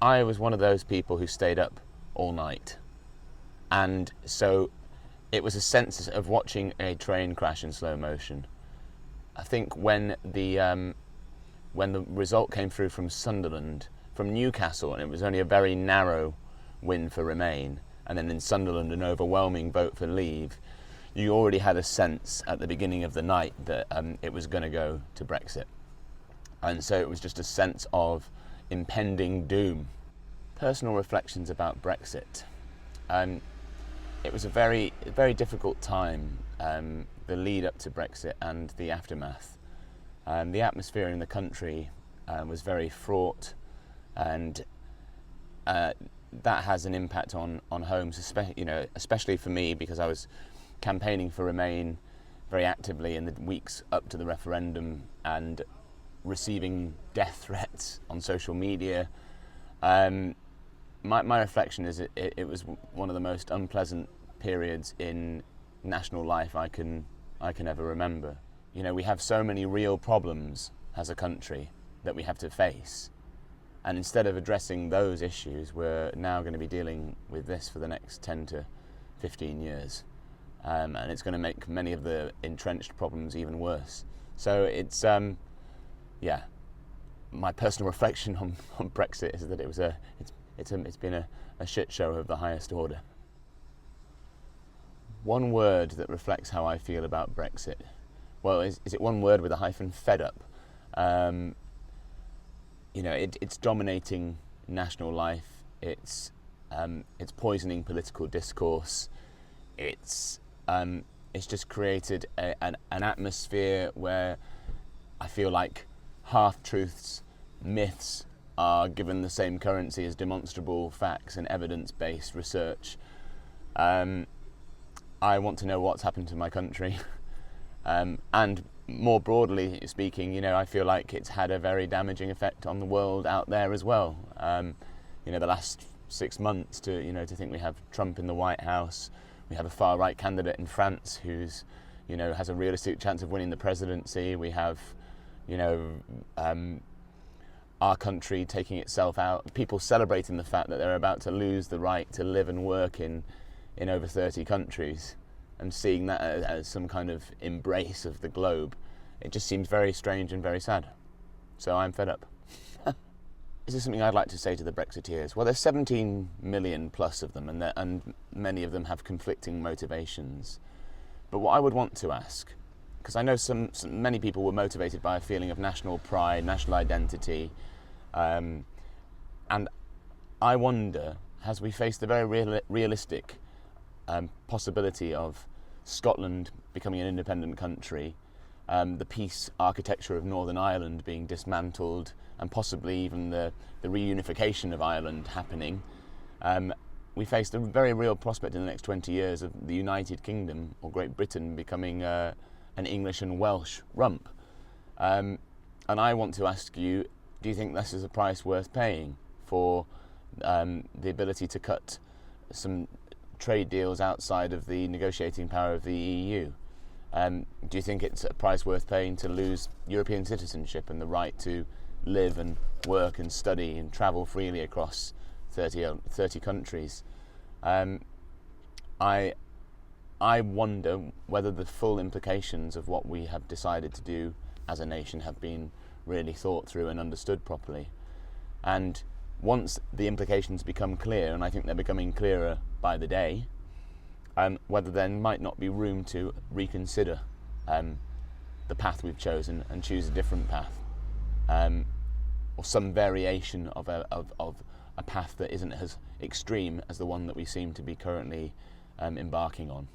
I was one of those people who stayed up all night, and so it was a sense of watching a train crash in slow motion. I think when the result came through from Sunderland, from Newcastle, and it was only a very narrow win for Remain, and then in Sunderland an overwhelming vote for Leave, you already had a sense at the beginning of the night that it was going to go to Brexit. And so it was just a sense of impending doom. Personal reflections about Brexit. It was a very difficult time, the lead up to Brexit and the aftermath. The atmosphere in the country was very fraught, and that has an impact on homes, especially for me, because I was campaigning for Remain very actively in the weeks up to the referendum and receiving death threats on social media. My reflection is it was one of the most unpleasant periods in national life I can ever remember. You know, we have so many real problems as a country that we have to face, and instead of addressing those issues, we're now going to be dealing with this for the next 10 to 15 years, and it's going to make many of the entrenched problems even worse. So it's my personal reflection on Brexit is that it's been a shit show of the highest order. One word that reflects how I feel about Brexit. Well, is it one word with a hyphen? Fed up. It's dominating national life. It's poisoning political discourse. It's just created an atmosphere where I feel like half-truths, myths are given the same currency as demonstrable facts and evidence-based research. I want to know what's happened to my country. And more broadly speaking, I feel like it's had a very damaging effect on the world out there as well. The last 6 months to think we have Trump in the White House, we have a far-right candidate in France who's, has a realistic chance of winning the presidency. We have, our country taking itself out, people celebrating the fact that they're about to lose the right to live and work in over 30 countries, and seeing that as some kind of embrace of the globe. It just seems very strange and very sad. So I'm fed up. Is there something I'd like to say to the Brexiteers? Well, there's 17 million plus of them, and many of them have conflicting motivations. But what I would want to ask, because I know many people were motivated by a feeling of national pride, national identity, and I wonder, as we face the very realistic possibility of Scotland becoming an independent country, the peace architecture of Northern Ireland being dismantled, and possibly even the reunification of Ireland happening, we face the very real prospect in the next 20 years of the United Kingdom or Great Britain becoming an English and Welsh rump. And I want to ask you, do you think this is a price worth paying for the ability to cut some trade deals outside of the negotiating power of the EU? Do you think it's a price worth paying to lose European citizenship and the right to live and work and study and travel freely across 30 countries? I wonder whether the full implications of what we have decided to do as a nation have been really thought through and understood properly. And once the implications become clear, and I think they're becoming clearer by the day, whether there might not be room to reconsider the path we've chosen and choose a different path, or some variation of a path that isn't as extreme as the one that we seem to be currently embarking on.